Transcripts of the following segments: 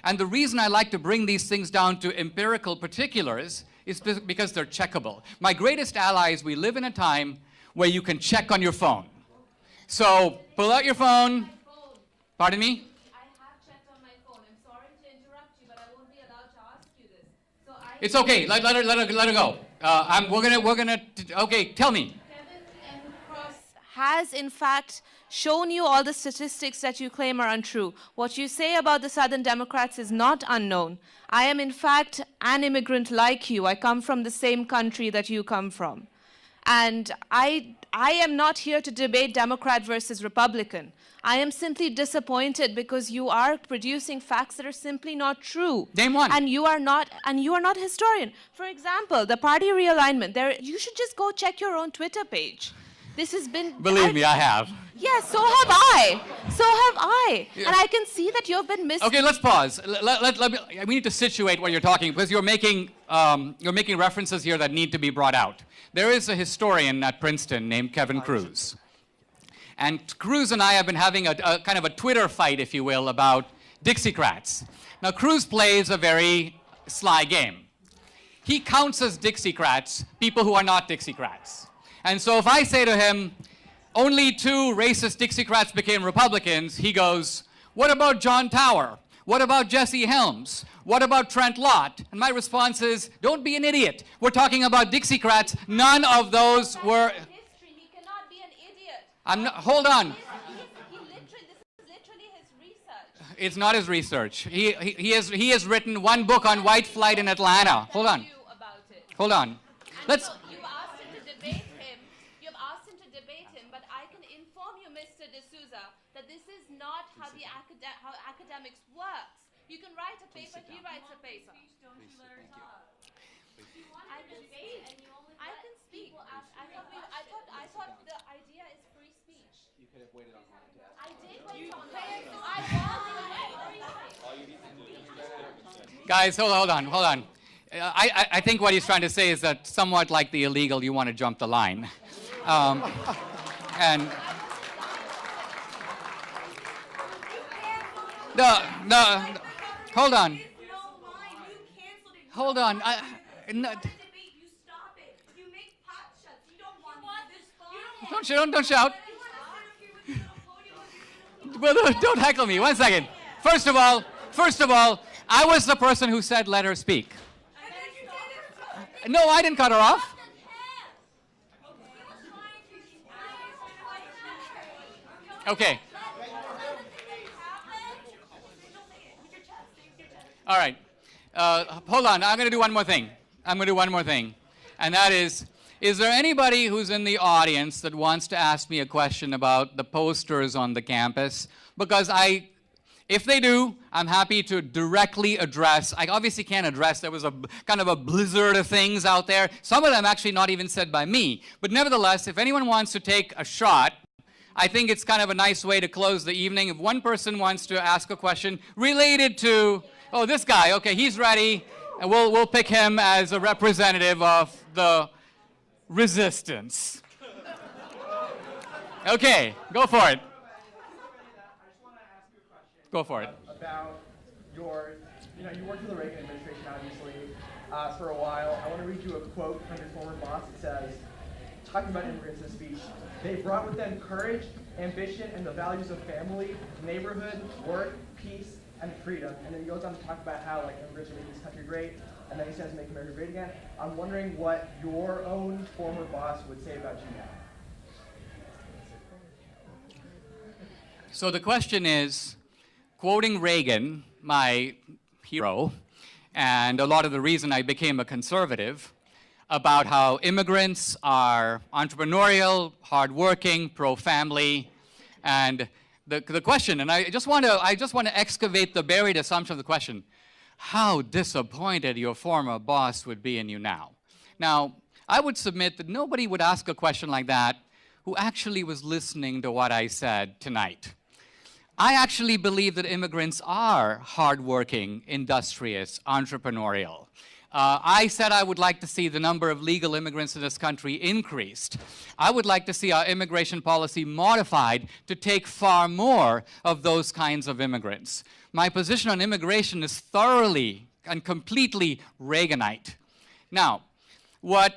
And the reason I like to bring these things down to empirical particulars is because they're checkable. My greatest ally is we live in a time where you can check on your phone. So pull out your phone. Pardon me? I have checked on my phone. I'm sorry to interrupt you, but I won't be allowed to ask you this. So it's okay. Let her go. We're gonna. Okay, tell me. Has in fact shown you all the statistics that you claim are untrue. What you say about the Southern Democrats is not unknown. I am in fact an immigrant like you. I come from the same country that you come from. And I am not here to debate Democrat versus Republican. I am simply disappointed because you are producing facts that are simply not true. Name one. And you are not a historian. For example, the party realignment. You should just go check your own Twitter page. This has been... Believe me, I have. Yes, so have I. So have I. Yeah. And I can see that you've been missing... Okay, let's pause. We need to situate what you're talking, because you're making references here that need to be brought out. There is a historian at Princeton named Kevin Cruz. And Cruz and I have been having a kind of a Twitter fight, if you will, about Dixiecrats. Now, Cruz plays a very sly game. He counts as Dixiecrats people who are not Dixiecrats. And so if I say to him, only 2 racist Dixiecrats became Republicans, he goes, what about John Tower? What about Jesse Helms? What about Trent Lott? And my response is, don't be an idiot. We're talking about Dixiecrats. None of those were... He cannot be an idiot. I'm not, hold on. This is literally his research. It's not his research. He has written one book on white flight in Atlanta. Hold on. Hold on. Let's... That this is not how academics works. You can write a paper, he writes a paper. Don't you let her talk? I can speak. I thought the idea is free speech. You could have waited online to ask. I did wait online. Guys, hold on. I think what he's trying to say is that somewhat like the illegal, you want to jump the line. And... No, hold on. Hold on. Don't shout. Well, don't heckle me. 1 second. First of all, I was the person who said let her speak. No, I didn't cut her off. Okay. All right. Hold on. I'm going to do one more thing. And that is there anybody who's in the audience that wants to ask me a question about the posters on the campus? Because if they do, I'm happy to directly address. I obviously can't address. There was a kind of a blizzard of things out there. Some of them actually not even said by me. But nevertheless, if anyone wants to take a shot, I think it's kind of a nice way to close the evening. If one person wants to ask a question related to... Oh, this guy, okay, he's ready, and we'll pick him as a representative of the resistance. Okay, go for it. I just want to ask you a question. Go for it. About you worked for the Reagan administration, obviously, for a while. I want to read you a quote from your former boss. It says, talking about immigrants in speech, they brought with them courage, ambition, and the values of family, neighborhood, work, peace, and freedom. And then he goes on to talk about how immigrants are making this country great, and then he says make America great again. I'm wondering what your own former boss would say about you now. So the question is, quoting Reagan, my hero, and a lot of the reason I became a conservative, about how immigrants are entrepreneurial, hardworking, pro-family, and the question, and I just want to excavate the buried assumption of the question, how disappointed your former boss would be in you now. Now, I would submit that nobody would ask a question like that who actually was listening to what I said tonight. I actually believe that immigrants are hardworking, industrious, entrepreneurial. I said I would like to see the number of legal immigrants in this country increased. I would like to see our immigration policy modified to take far more of those kinds of immigrants. My position on immigration is thoroughly and completely Reaganite. Now, what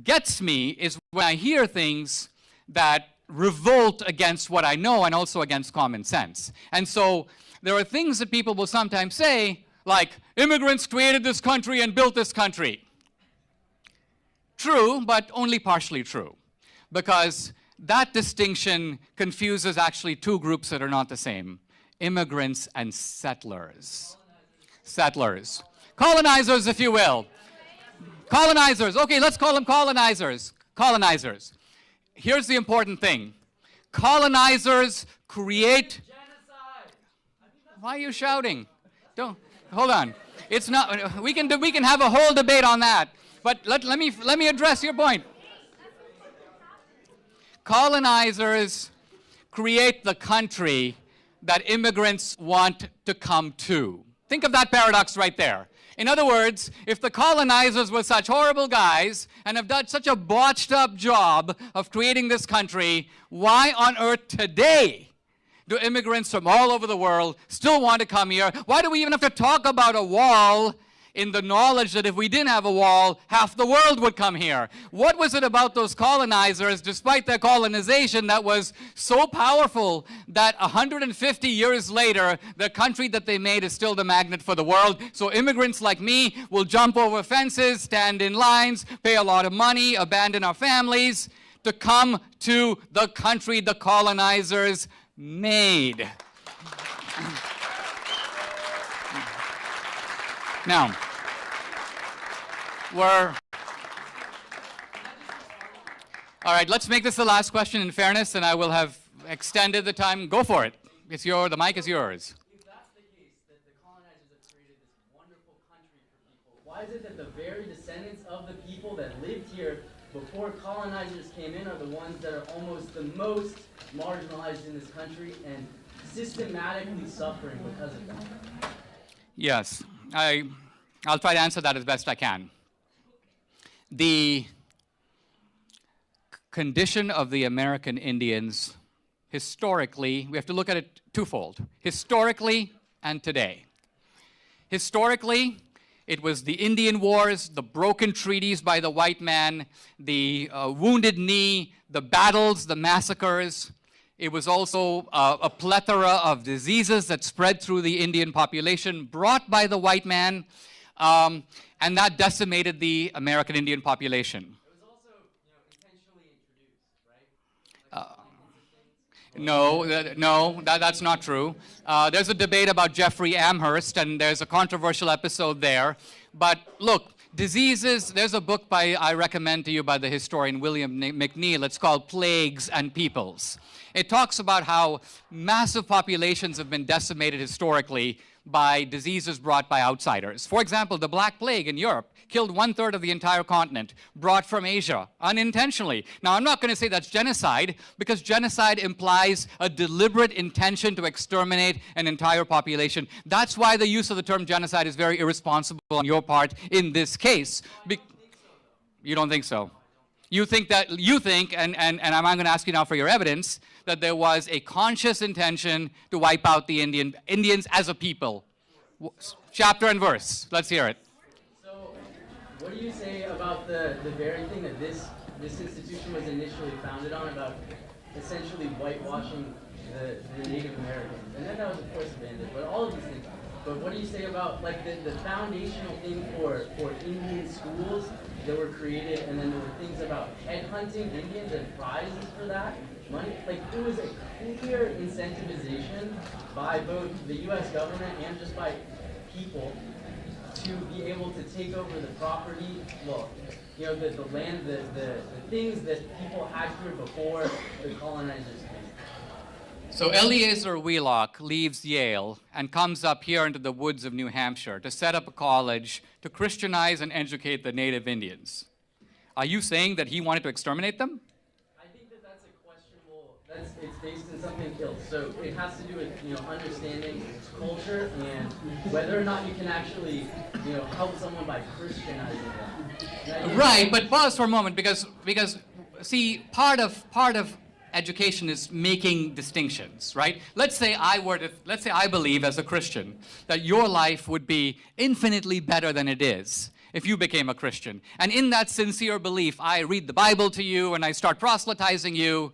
gets me is when I hear things that revolt against what I know and also against common sense. And so there are things that people will sometimes say, like, immigrants created this country and built this country. True, but only partially true, because that distinction confuses actually two groups that are not the same: immigrants and settlers. Settlers. Colonizers, if you will. Colonizers. Okay, let's call them colonizers. Colonizers. Here's the important thing. Colonizers create... Why are you shouting? Don't... Hold on. It's not... We can have a whole debate on that. But let me address your point. Colonizers create the country that immigrants want to come to. Think of that paradox right there. In other words, if the colonizers were such horrible guys and have done such a botched up job of creating this country, why on earth today do immigrants from all over the world still want to come here? Why do we even have to talk about a wall in the knowledge that if we didn't have a wall, half the world would come here? What was it about those colonizers, despite their colonization, that was so powerful that 150 years later, the country that they made is still the magnet for the world? So immigrants like me will jump over fences, stand in lines, pay a lot of money, abandon our families to come to the country the colonizers made. Now, all right, let's make this the last question in fairness, and I will have extended the time. Go for it. The mic is yours. If that's the case, that the colonizers have created this wonderful country for people, why is it that the very descendants of the people that lived here before colonizers came in are the ones that are almost the most marginalized in this country and systematically suffering because of that? Yes, I'll try to answer that as best I can. The condition of the American Indians, historically, we have to look at it twofold: historically and today. Historically, it was the Indian Wars, the broken treaties by the white man, the Wounded Knee, the battles, the massacres. It was also a plethora of diseases that spread through the Indian population brought by the white man, and that decimated the American Indian population. It was also, intentionally introduced, right? No, that's not true. There's a debate about Jeffrey Amherst, and there's a controversial episode there. But look, diseases, there's a book I recommend to you by the historian William McNeill. It's called Plagues and Peoples. It talks about how massive populations have been decimated historically by diseases brought by outsiders. For example, the Black Plague in Europe killed 1/3 of the entire continent, brought from Asia, unintentionally. Now, I'm not going to say that's genocide, because genocide implies a deliberate intention to exterminate an entire population. That's why the use of the term genocide is very irresponsible on your part in this case. You don't think so? You think, and I'm going to ask you now for your evidence, that there was a conscious intention to wipe out the Indians as a people. Chapter and verse. Let's hear it. So, what do you say about the very thing that this institution was initially founded on, about essentially whitewashing the Native Americans? And then that was, of course, abandoned, but all of these things. But what do you say about, like, the foundational thing for Indian schools that were created, and then there were things about headhunting Indians and prizes for that money? Like, it was a clear incentivization by both the U.S. government and just by people to be able to take over the property, well, the land, the things that people had here before the colonizers came. So Eliezer Wheelock leaves Yale and comes up here into the woods of New Hampshire to set up a college to Christianize and educate the native Indians. Are you saying that he wanted to exterminate them? I think that's a questionable, it's based in something else. So it has to do with, understanding culture and whether or not you can actually, help someone by Christianizing them. Right, but pause for a moment because see, part of education is making distinctions, right? Let's say I believe as a Christian that your life would be infinitely better than it is if you became a Christian. And in that sincere belief, I read the Bible to you and I start proselytizing you.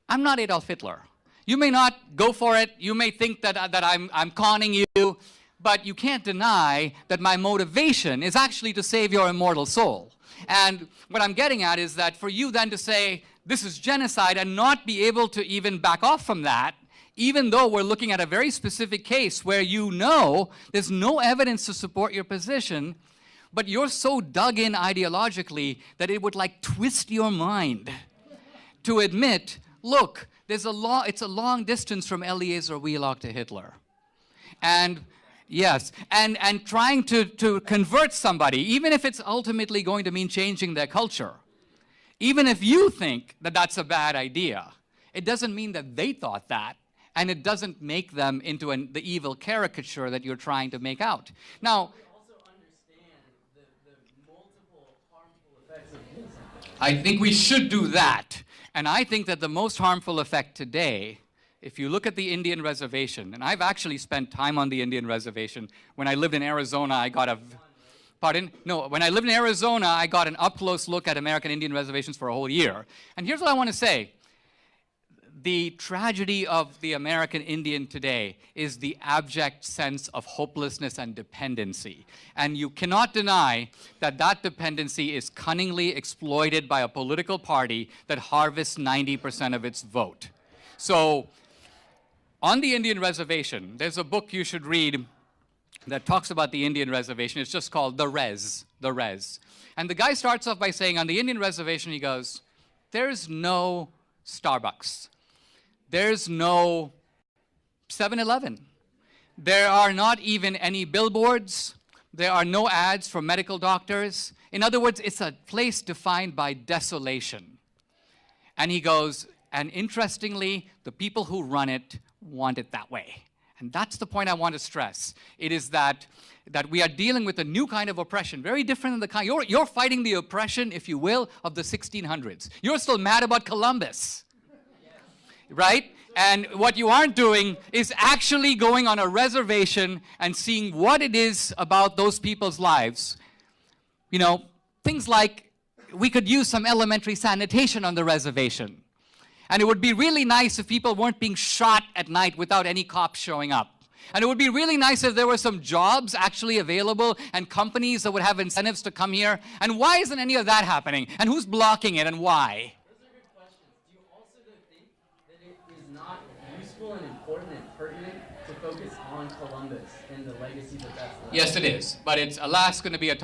I'm not Adolf Hitler. You may not go for it. You may think that I'm conning you, but you can't deny that my motivation is actually to save your immortal soul. And what I'm getting at is that for you then to say, this is genocide, and not be able to even back off from that, even though we're looking at a very specific case where you know there's no evidence to support your position, but you're so dug in ideologically that it would like twist your mind to admit, look, it's a long distance from Eliezer Wheelock to Hitler. And yes, and trying to convert somebody, even if it's ultimately going to mean changing their culture, even if you think that that's a bad idea, it doesn't mean that they thought that, and it doesn't make them into the evil caricature that you're trying to make out. Now, I think we should do that. And I think that the most harmful effect today, if you look at the Indian reservation, and I've actually spent time on the Indian reservation. When I lived in Arizona, I got when I lived in Arizona, I got an up-close look at American Indian reservations for a whole year. And here's what I want to say. The tragedy of the American Indian today is the abject sense of hopelessness and dependency. And you cannot deny that that dependency is cunningly exploited by a political party that harvests 90% of its vote. So, on the Indian reservation, there's a book you should read that talks about the Indian reservation. It's just called The Res. And the guy starts off by saying, on the Indian reservation, he goes, there's no Starbucks. There's no 7-Eleven. There are not even any billboards. There are no ads for medical doctors. In other words, it's a place defined by desolation. And he goes, and interestingly, the people who run it want it that way. And that's the point I want to stress. It is that we are dealing with a new kind of oppression, very different than the kind, you're fighting the oppression, if you will, of the 1600s. You're still mad about Columbus. Right? And what you aren't doing is actually going on a reservation and seeing what it is about those people's lives. You know, things like we could use some elementary sanitation on the reservation. And it would be really nice if people weren't being shot at night without any cops showing up. And it would be really nice if there were some jobs actually available and companies that would have incentives to come here. And why isn't any of that happening? And who's blocking it and why? And important and pertinent to focus on Columbus and the legacy that that's left. Yes, it is. But it's, alas, going to be a